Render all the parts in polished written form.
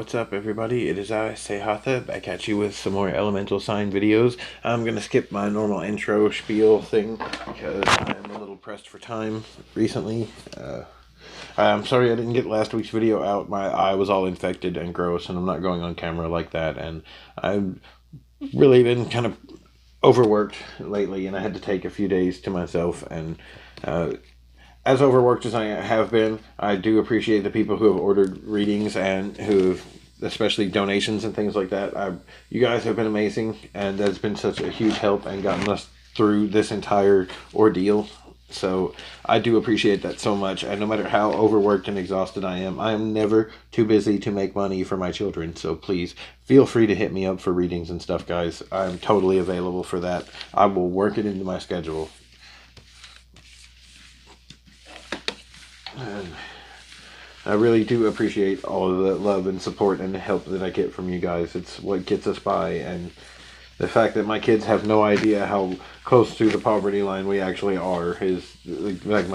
What's up, everybody? It is I, Sehatha, back at you with some more elemental sign videos. I'm going to skip my normal intro spiel thing because I'm a little pressed for time recently. I'm sorry I didn't get last week's video out. My eye was all infected and gross, and I'm not going on camera like that. And I've really been kind of overworked lately, and I had to take a few days to myself. And uh, as overworked as I have been, I do appreciate the people who have ordered readings and who've, especially donations and things like that. You guys have been amazing, and that's been such a huge help and gotten us through this entire ordeal. So I do appreciate that so much. And no matter how overworked and exhausted I am never too busy to make money for my children. So please feel free to hit me up for readings and stuff, guys. I'm totally available for that. I will work it into my schedule. And I really do appreciate all of the love and support and help that I get from you guys. It's what gets us by, and the fact that my kids have no idea how close to the poverty line we actually are is like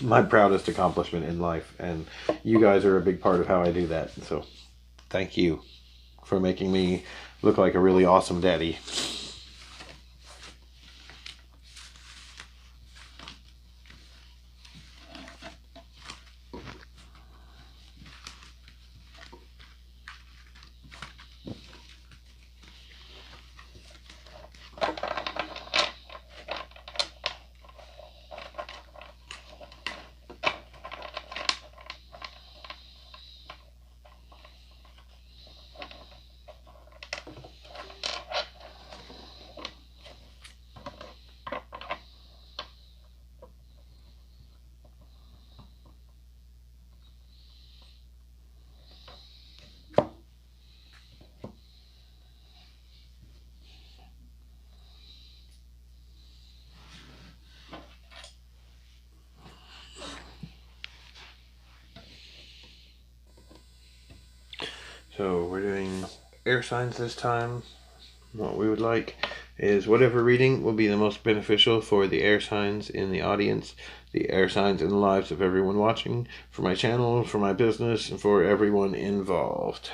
my proudest accomplishment in life, and you guys are a big part of how I do that. So thank you for making me look like a really awesome daddy. So we're doing air signs this time. What we would like is whatever reading will be the most beneficial for the air signs in the audience, the air signs in the lives of everyone watching, for my channel, for my business, and for everyone involved.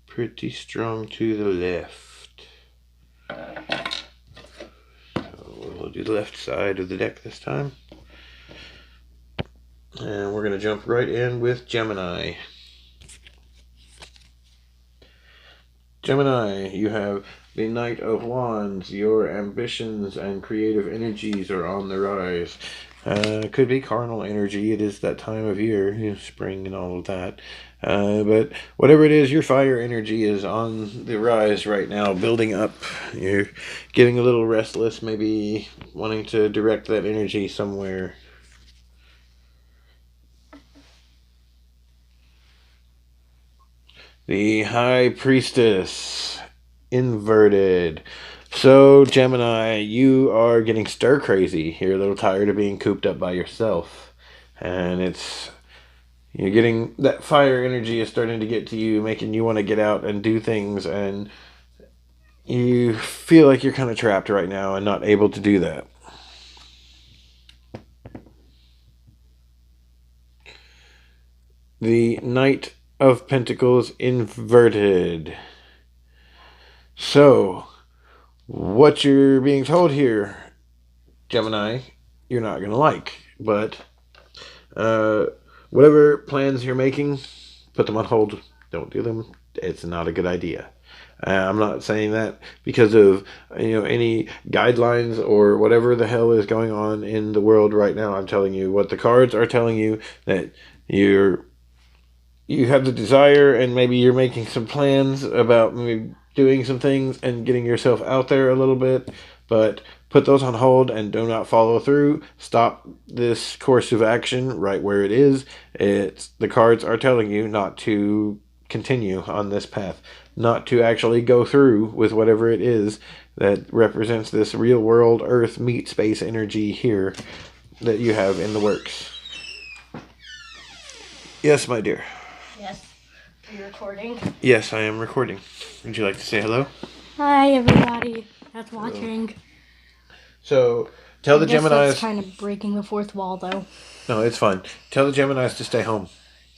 Pretty strong to the left. So we'll do the left side of the deck this time. And we're going to jump right in with Gemini. Gemini, you have the Knight of Wands. Your ambitions and creative energies are on the rise. Could be carnal energy. It is that time of year, spring and all of that. But whatever it is, your fire energy is on the rise right now, building up. You're getting a little restless, maybe wanting to direct that energy somewhere. The High Priestess, inverted. So, Gemini, you are getting stir crazy. You're a little tired of being cooped up by yourself. And you're getting, that fire energy is starting to get to you, making you want to get out and do things. And you feel like you're kind of trapped right now and not able to do that. The Knight of Pentacles, inverted. So, what you're being told here, Gemini, you're not going to like. But whatever plans you're making, put them on hold. Don't do them. It's not a good idea. I'm not saying that because of any guidelines or whatever the hell is going on in the world right now. I'm telling you what the cards are telling you, that you have the desire, and maybe you're making some plans about maybe doing some things and getting yourself out there a little bit, but put those on hold and do not follow through. Stop this course of action right where it is. The cards are telling you not to continue on this path, not to actually go through with whatever it is that represents this real world earth meet space energy here that you have in the works. Yes, my dear. Yes. Are you recording? Yes, I am recording. Would you like to say hello? Hi, everybody that's watching. So, tell the Geminis... That's kind of breaking the fourth wall, though. No, it's fine. Tell the Geminis to stay home.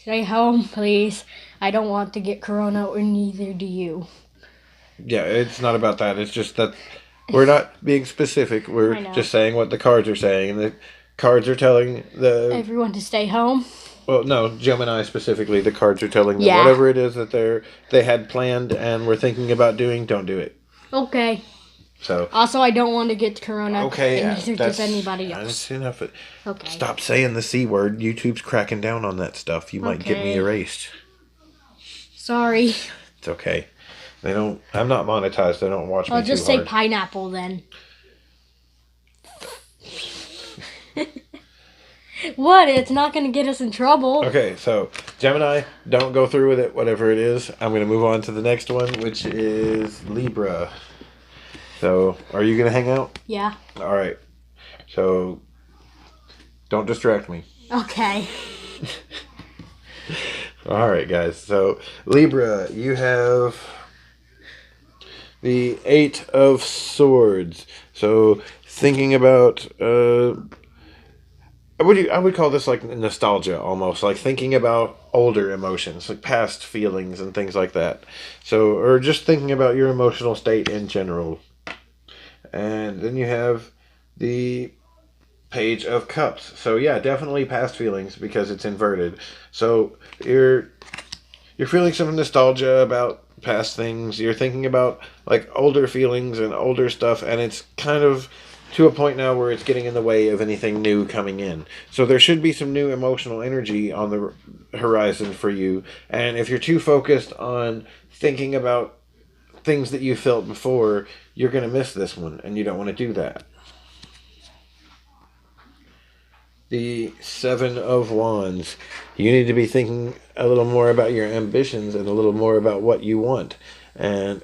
Stay home, please. I don't want to get corona, or neither do you. Yeah, it's not about that. It's just that we're not being specific. We're just saying what the cards are saying. And the cards are telling everyone to stay home. Well, no, Gemini specifically. The cards are telling them whatever it is that they had planned and were thinking about doing, don't do it. Okay. So. Also, I don't want to get corona. Okay, and neither does anybody else. That's enough. Okay. Stop saying the C word. YouTube's cracking down on that stuff. You might get me erased. Sorry. It's okay. They don't. I'm not monetized. They don't watch me too hard. I'll just say pineapple then. What? It's not going to get us in trouble. Okay, so Gemini, don't go through with it, whatever it is. I'm going to move on to the next one, which is Libra. So, are you going to hang out? Yeah. All right. So, don't distract me. Okay. All right, guys. So, Libra, you have the 8 of Swords. So, thinking about I would call this like nostalgia almost, like thinking about older emotions, like past feelings and things like that. So, or just thinking about your emotional state in general. And then you have the Page of Cups. So yeah, definitely past feelings because it's inverted. So you're feeling some nostalgia about past things. You're thinking about like older feelings and older stuff, and it's kind of to a point now where it's getting in the way of anything new coming in. So there should be some new emotional energy on the horizon for you. And if you're too focused on thinking about things that you felt before, you're going to miss this one, and you don't want to do that. The 7 of Wands. You need to be thinking a little more about your ambitions and a little more about what you want. And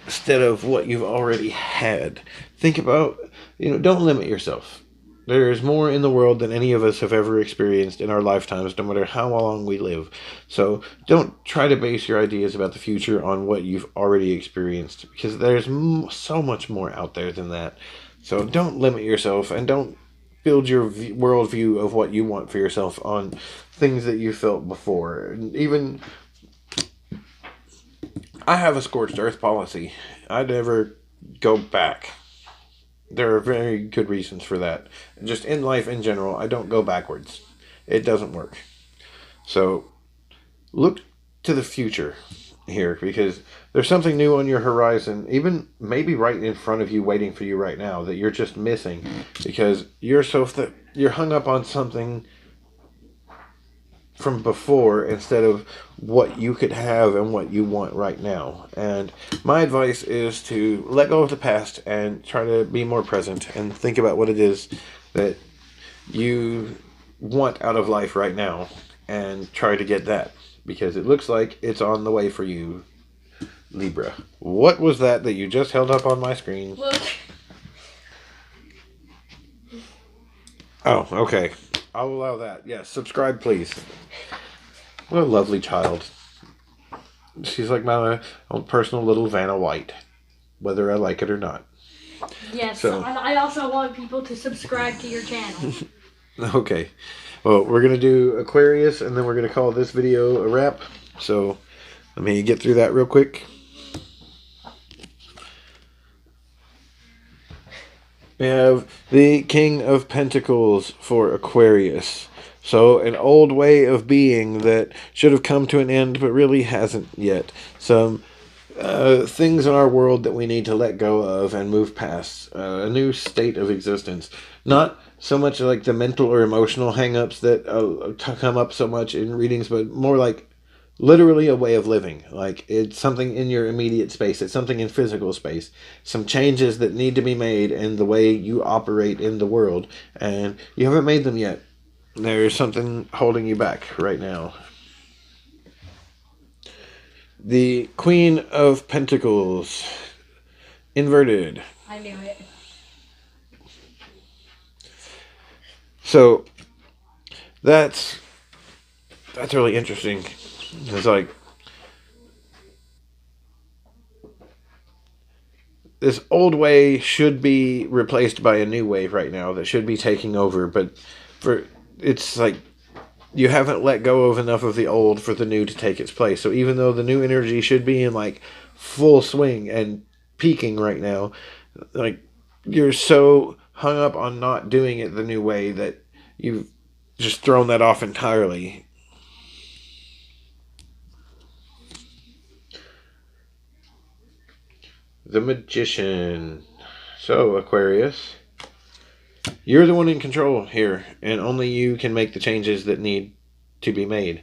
instead of what you've already had. Think about, don't limit yourself. There's more in the world than any of us have ever experienced in our lifetimes, no matter how long we live. So don't try to base your ideas about the future on what you've already experienced, because there's so much more out there than that. So don't limit yourself, and don't build your worldview of what you want for yourself on things that you felt before. And even I have a scorched earth policy. I never go back. There are very good reasons for that. Just in life in general, I don't go backwards. It doesn't work. So look to the future here, because there's something new on your horizon, even maybe right in front of you, waiting for you right now, that you're just missing because you're you're hung up on something from before instead of what you could have and what you want right now. And my advice is to let go of the past and try to be more present and think about what it is that you want out of life right now and try to get that, because it looks like it's on the way for you, Libra. What was that you just held up on my screen? Look. Oh, okay. I'll allow that. Yes, subscribe, please. What a lovely child. She's like my own personal little Vanna White, whether I like it or not. Yes, so, I also want people to subscribe to your channel. Okay. Well, we're going to do Aquarius, and then we're going to call this video a wrap. So, let me get through that real quick. We have the King of Pentacles for Aquarius. So, an old way of being that should have come to an end, but really hasn't yet. Some things in our world that we need to let go of and move past. A new state of existence. Not so much like the mental or emotional hang-ups that come up so much in readings, but more like literally a way of living. Like, it's something in your immediate space. It's something in physical space. Some changes that need to be made in the way you operate in the world. And you haven't made them yet. There's something holding you back right now. The Queen of Pentacles. Inverted. I knew it. So, that's really interesting. It's like this old way should be replaced by a new way right now that should be taking over, but it's like you haven't let go of enough of the old for the new to take its place. So even though the new energy should be in like full swing and peaking right now, like you're so hung up on not doing it the new way that you've just thrown that off entirely. The Magician. So, Aquarius, you're the one in control here, and only you can make the changes that need to be made.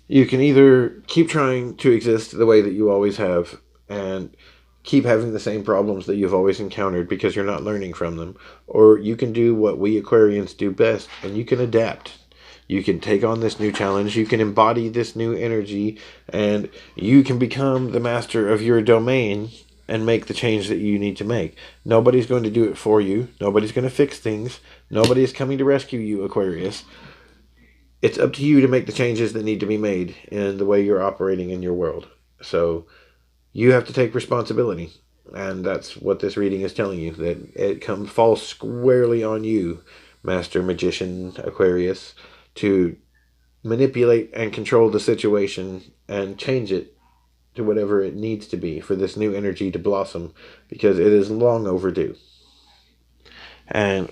You can either keep trying to exist the way that you always have and keep having the same problems that you've always encountered because you're not learning from them, or you can do what we Aquarians do best, and you can adapt. You can take on this new challenge, you can embody this new energy, and you can become the master of your domain and make the change that you need to make. Nobody's going to do it for you. Nobody's going to fix things. Nobody is coming to rescue you, Aquarius. It's up to you to make the changes that need to be made in the way you're operating in your world. So you have to take responsibility. And that's what this reading is telling you, that it falls squarely on you, Master Magician Aquarius, to manipulate and control the situation and change it to whatever it needs to be for this new energy to blossom, because it is long overdue. And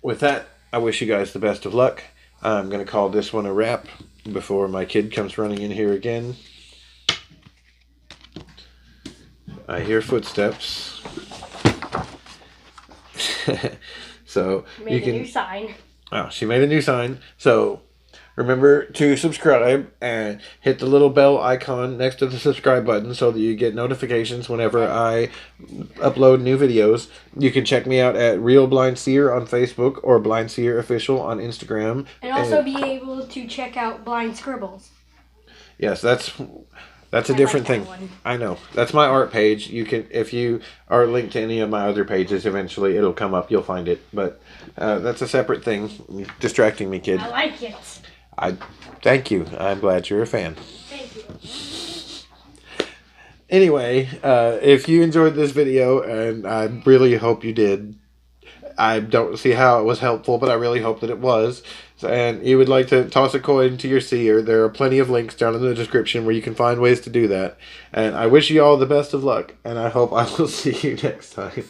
with that, I wish you guys the best of luck. I'm going to call this one a wrap before my kid comes running in here again. I hear footsteps. So Made a new sign. Oh, she made a new sign. So remember to subscribe and hit the little bell icon next to the subscribe button so that you get notifications whenever I upload new videos. You can check me out at Real Blind Seer on Facebook or Blind Seer Official on Instagram. And also be able to check out Blind Scribbles. Yes, that's a different thing. I know. That's my art page. You can, if you are linked to any of my other pages, eventually it'll come up. You'll find it. But that's a separate thing. You're distracting me, kid. I like it. Thank you. I'm glad you're a fan. Thank you. Anyway, if you enjoyed this video, and I really hope you did, I don't see how it was helpful, but I really hope that it was. And you would like to toss a coin to your seer, there are plenty of links down in the description where you can find ways to do that. And I wish you all the best of luck, and I hope I will see you next time.